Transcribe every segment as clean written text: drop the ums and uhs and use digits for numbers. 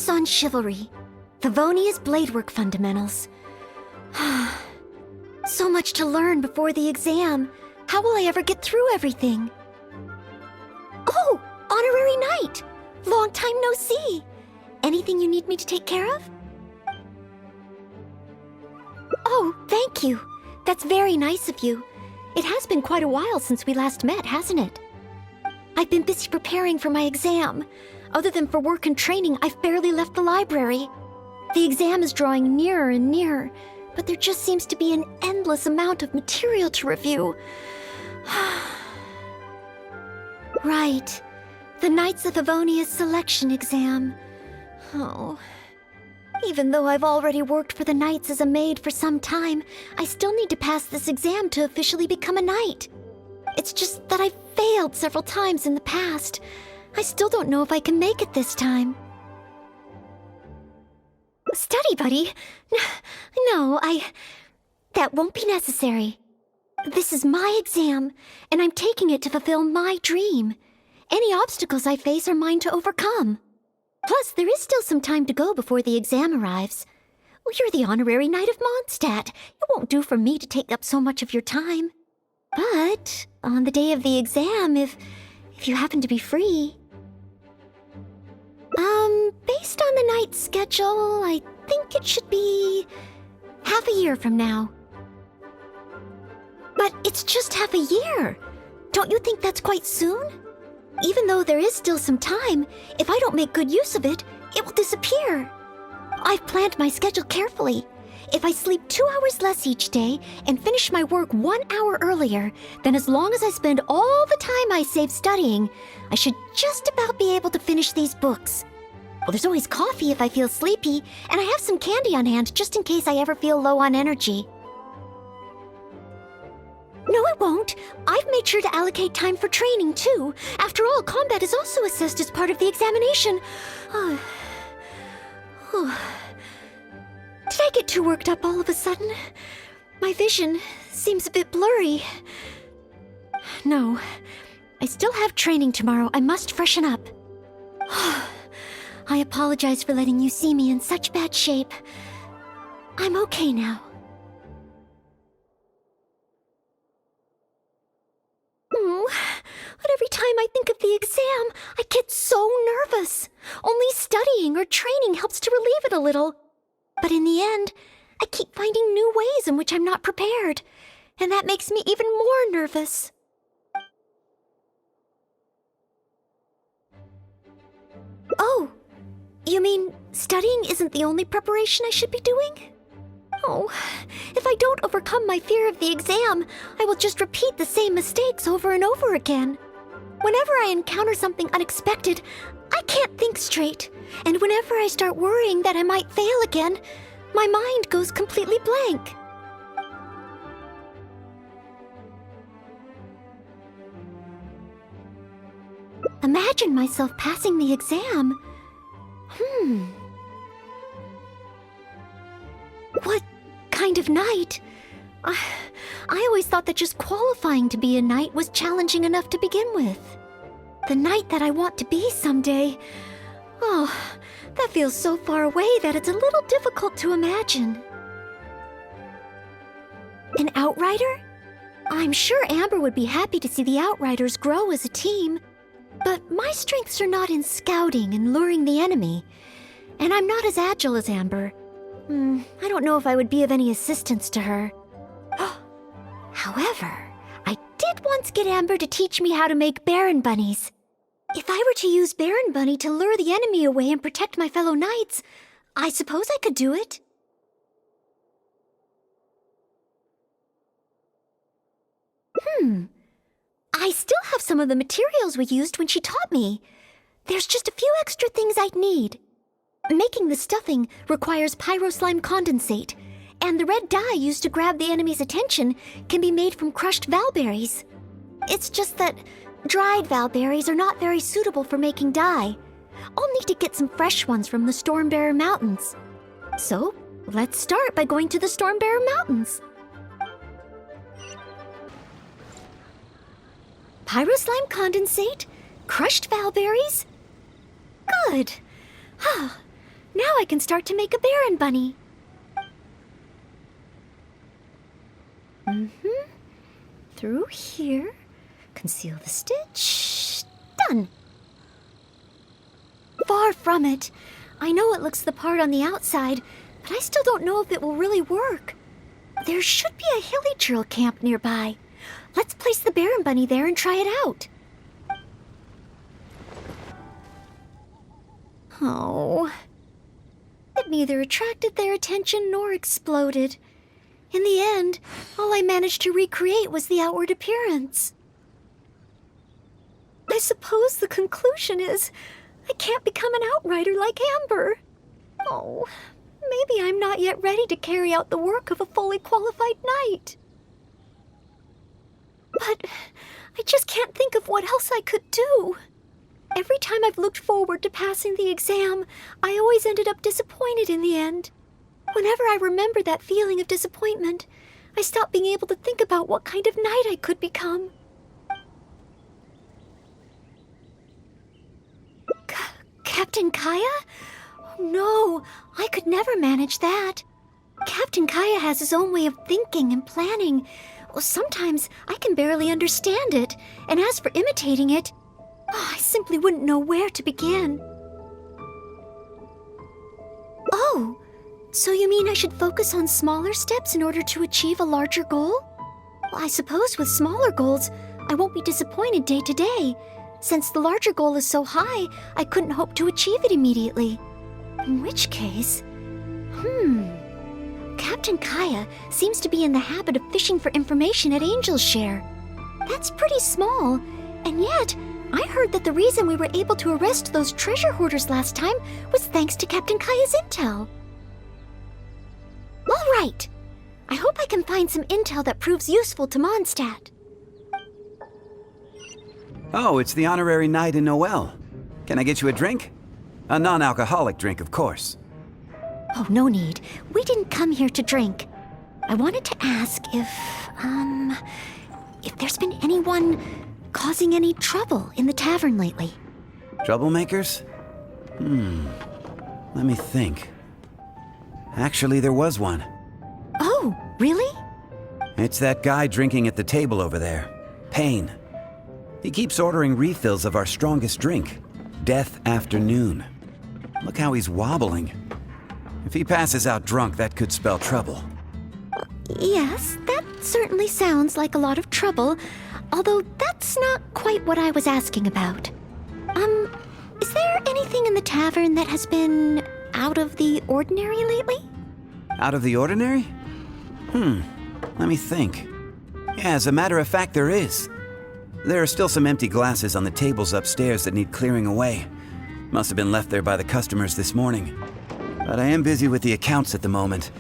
Focus on Chivalry. Favonia's Bladework Fundamentals. So much to learn before the exam. How will I ever get through everything? Oh, Honorary Knight! Long time no see. Anything you need me to take care of? Oh, thank you. That's very nice of you. It has been quite a while since we last met, hasn't it? I've been busy preparing for my exam. Other than for work and training, I've barely left the library. The exam is drawing nearer and nearer, but there just seems to be an endless amount of material to review. Right. The Knights of Favonia's selection exam. Oh. Even though I've already worked for the Knights as a maid for some time, I still need to pass this exam to officially become a knight. It's just that I've failed several times in the past. I still don't know if I can make it this time. Study buddy? No, that won't be necessary. This is my exam, and I'm taking it to fulfill my dream. Any obstacles I face are mine to overcome. Plus, there is still some time to go before the exam arrives. Well, you're the honorary knight of Mondstadt. It won't do for me to take up so much of your time. But on the day of the exam, if you happen to be free... based on the night's schedule, I think it should be half a year from now. But it's just half a year. Don't you think that's quite soon? Even though there is still some time, if I don't make good use of it, it will disappear. I've planned my schedule carefully. If I sleep 2 hours less each day and finish my work 1 hour earlier, then as long as I spend all the time I save studying, I should just about be able to finish these books. Well, there's always coffee if I feel sleepy, and I have some candy on hand just in case I ever feel low on energy. No, it won't. I've made sure to allocate time for training, too. After all, combat is also assessed as part of the examination. Did I get too worked up all of a sudden? My vision seems a bit blurry. No, I still have training tomorrow. I must freshen up. I apologize for letting you see me in such bad shape. I'm okay now. But every time I think of the exam, I get so nervous. Only studying or training helps to relieve it a little. But in the end, I keep finding new ways in which I'm not prepared, and that makes me even more nervous. Oh, you mean studying isn't the only preparation I should be doing? Oh, if I don't overcome my fear of the exam, I will just repeat the same mistakes over and over again. Whenever I encounter something unexpected, I can't think straight. And whenever I start worrying that I might fail again, my mind goes completely blank. Imagine myself passing the exam. What kind of knight? I always thought that just qualifying to be a knight was challenging enough to begin with. The knight that I want to be someday. Oh, that feels so far away that it's a little difficult to imagine. An outrider? I'm sure Amber would be happy to see the outriders grow as a team. But my strengths are not in scouting and luring the enemy. And I'm not as agile as Amber. I don't know if I would be of any assistance to her. However, I did once get Amber to teach me how to make Baron Bunnies. If I were to use Baron Bunny to lure the enemy away and protect my fellow knights, I suppose I could do it. I still have some of the materials we used when she taught me. There's just a few extra things I'd need. Making the stuffing requires pyroslime condensate, and the red dye used to grab the enemy's attention can be made from crushed valberries. It's just that dried valberries are not very suitable for making dye. I'll need to get some fresh ones from the Stormbearer Mountains. So, let's start by going to the Stormbearer Mountains. Pyroslime condensate, crushed valberries. Good. Now I can start to make a Baron bunny. Through here. Conceal the stitch. Done. Far from it. I know it looks the part on the outside, but I still don't know if it will really work. There should be a hilly camp nearby. Let's place the Baron bunny there and try it out. Oh. It neither attracted their attention nor exploded. In the end, all I managed to recreate was the outward appearance. I suppose the conclusion is I can't become an outrider like Amber. Oh, maybe I'm not yet ready to carry out the work of a fully qualified knight. But I just can't think of what else I could do. Every time I've looked forward to passing the exam, I always ended up disappointed in the end. Whenever I remember that feeling of disappointment, I stop being able to think about what kind of knight I could become. Captain Kaya? Oh, no, I could never manage that. Captain Kaya has his own way of thinking and planning. Well, sometimes I can barely understand it, and as for imitating it, I simply wouldn't know where to begin. Oh, so you mean I should focus on smaller steps in order to achieve a larger goal? Well, I suppose with smaller goals, I won't be disappointed day to day. Since the larger goal is so high, I couldn't hope to achieve it immediately. In which case... Captain Kaya seems to be in the habit of fishing for information at Angel's Share. That's pretty small, and yet I heard that the reason we were able to arrest those treasure hoarders last time was thanks to Captain Kaya's intel. All right. I hope I can find some intel that proves useful to Mondstadt. Oh, it's the honorary knight in Ноэлль. Can I get you a drink? A non-alcoholic drink, of course. Oh, no need. We didn't come here to drink. I wanted to ask if there's been anyone causing any trouble in the tavern lately. Troublemakers? Let me think. Actually, there was one. Oh, really? It's that guy drinking at the table over there. Payne. He keeps ordering refills of our strongest drink, Death Afternoon. Look how he's wobbling. If he passes out drunk, that could spell trouble. Yes, that certainly sounds like a lot of trouble, although that's not quite what I was asking about. Is there anything in the tavern that has been out of the ordinary lately? Out of the ordinary? Let me think. Yeah, as a matter of fact, there is. There are still some empty glasses on the tables upstairs that need clearing away. Must have been left there by the customers this morning. But I am busy with the accounts at the moment,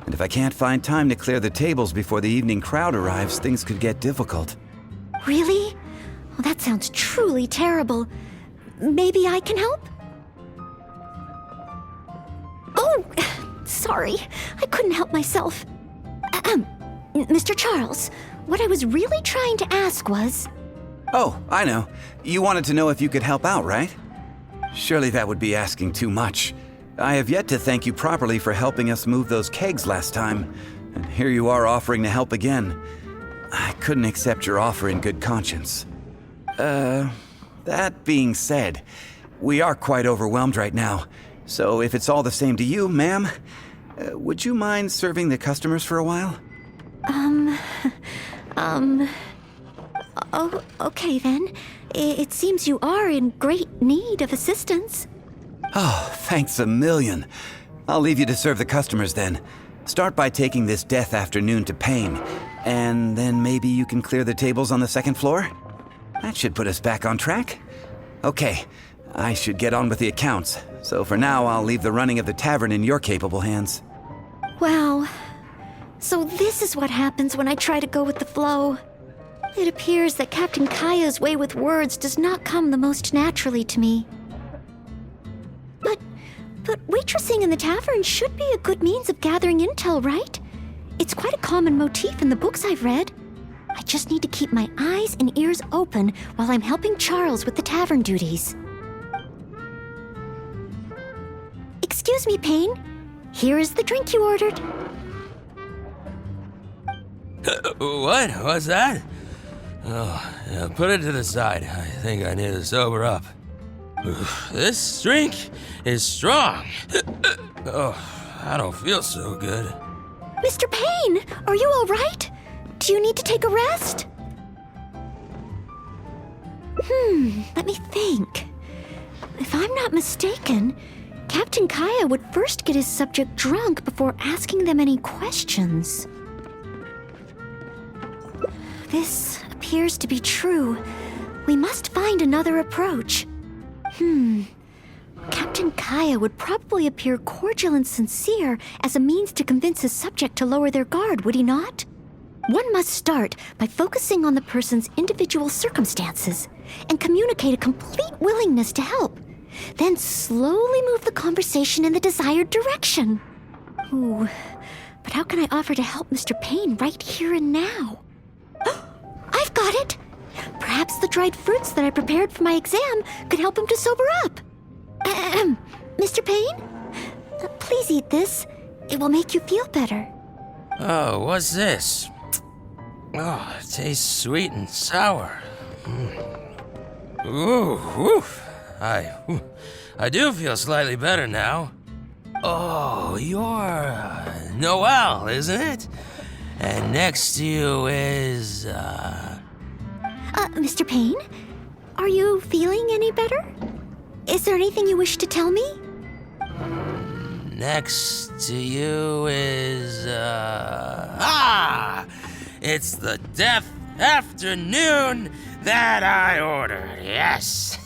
and if I can't find time to clear the tables before the evening crowd arrives, things could get difficult. Really? Well, that sounds truly terrible. Maybe I can help? Oh, sorry. I couldn't help myself. Mr. Charles, what I was really trying to ask was... Oh, I know. You wanted to know if you could help out, right? Surely that would be asking too much. I have yet to thank you properly for helping us move those kegs last time, and here you are offering to help again. I couldn't accept your offer in good conscience. That being said, we are quite overwhelmed right now, so if it's all the same to you, ma'am, would you mind serving the customers for a while? Oh, okay then. It seems you are in great need of assistance. Oh, thanks a million. I'll leave you to serve the customers then. Start by taking this Death Afternoon to Payne, and then maybe you can clear the tables on the second floor? That should put us back on track. Okay, I should get on with the accounts, so for now I'll leave the running of the tavern in your capable hands. Wow. So this is what happens when I try to go with the flow. It appears that Captain Kaya's way with words does not come the most naturally to me. But waitressing in the tavern should be a good means of gathering intel, right? It's quite a common motif in the books I've read. I just need to keep my eyes and ears open while I'm helping Charles with the tavern duties. Excuse Excuse me, Payne. Here is the drink you ordered. What? What's that? Oh, yeah, put it to the side. I think I need to sober up. This drink is strong. Oh, I don't feel so good. Mr. Payne, are you all right? Do you need to take a rest? Let me think. If I'm not mistaken, Captain Kaya would first get his subject drunk before asking them any questions. This appears to be true. We must find another approach. Captain Kaya would probably appear cordial and sincere as a means to convince his subject to lower their guard, would he not? One must start by focusing on the person's individual circumstances and communicate a complete willingness to help. Then slowly move the conversation in the desired direction. Ooh, but how can I offer to help Mr. Payne right here and now? I've got it! Perhaps the dried fruits that I prepared for my exam could help him to sober up. Mr. Payne? Please eat this. It will make you feel better. Oh, what's this? Oh, it tastes sweet and sour. Ooh, woof. I do feel slightly better now. Oh, you're Noelle, isn't it? And next to you is, Mr. Payne? Are you feeling any better? Is there anything you wish to tell me? Next to you is, it's the death afternoon that I ordered, yes.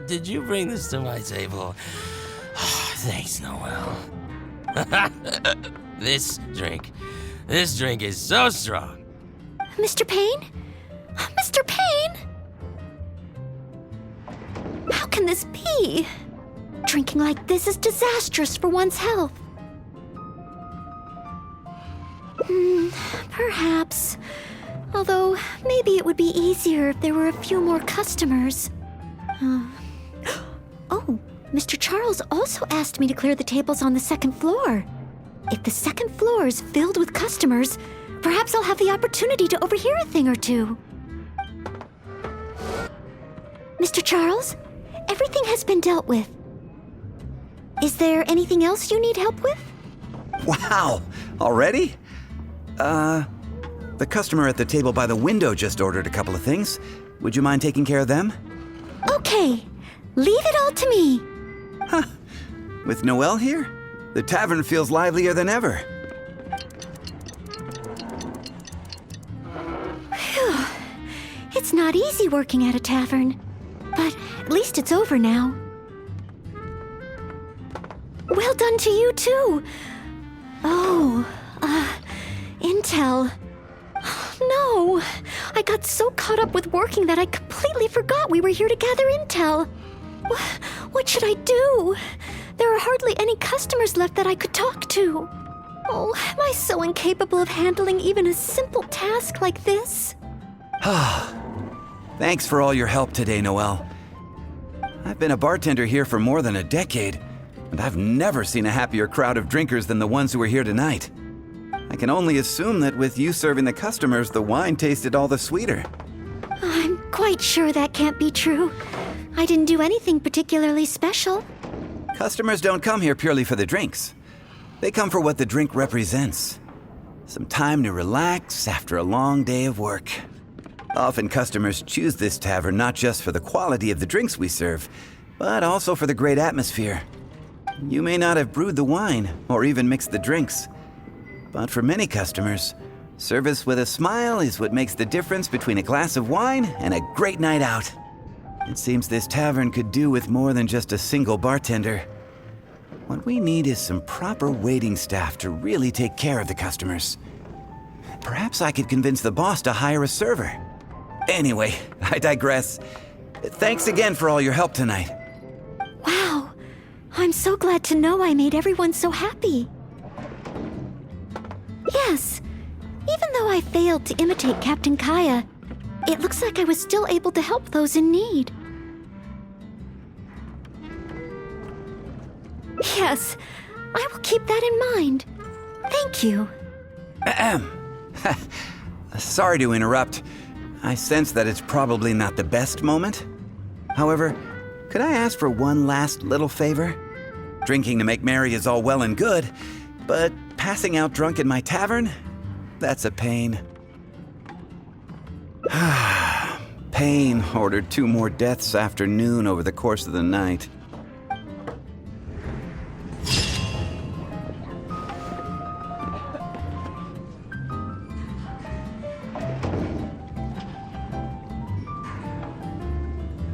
Did you bring this to my table? Oh, thanks, Noelle. This drink is so strong. Mr. Payne? Mr. Payne? How can this be? Drinking like this is disastrous for one's health. Perhaps. Although, maybe it would be easier if there were a few more customers. Oh, Mr. Charles also asked me to clear the tables on the second floor. If the second floor is filled with customers, perhaps I'll have the opportunity to overhear a thing or two. Mr. Charles, everything has been dealt with. Is there anything else you need help with? Wow, already? The customer at the table by the window just ordered a couple of things. Would you mind taking care of them? Okay, leave it all to me. Huh. With Noelle here, the tavern feels livelier than ever. Phew. It's not easy working at a tavern, but at least it's over now. Well done to you, too. Oh, Intel. No, I got so caught up with working that I completely forgot we were here to gather intel. What should I do? There are hardly any customers left that I could talk to. Oh, am I so incapable of handling even a simple task like this? Thanks for all your help today, Noelle. I've been a bartender here for more than a decade, and I've never seen a happier crowd of drinkers than the ones who are here tonight. I can only assume that with you serving the customers, the wine tasted all the sweeter. I'm quite sure that can't be true. I didn't do anything particularly special. Customers don't come here purely for the drinks. They come for what the drink represents. Some time to relax after a long day of work. Often customers choose this tavern not just for the quality of the drinks we serve, but also for the great atmosphere. You may not have brewed the wine or even mixed the drinks, but for many customers, service with a smile is what makes the difference between a glass of wine and a great night out. It seems this tavern could do with more than just a single bartender. What we need is some proper waiting staff to really take care of the customers. Perhaps I could convince the boss to hire a server. Anyway, I digress. Thanks again for all your help tonight. Wow, I'm so glad to know I made everyone so happy. Yes, even though I failed to imitate Captain Kaya, it looks like I was still able to help those in need. Yes, I will keep that in mind. Thank you. Ahem. Sorry to interrupt. I sense that it's probably not the best moment. However, could I ask for one last little favor? Drinking to make merry is all well and good, but passing out drunk in my tavern? That's a pain. Pain ordered 2 more deaths after noon over the course of the night.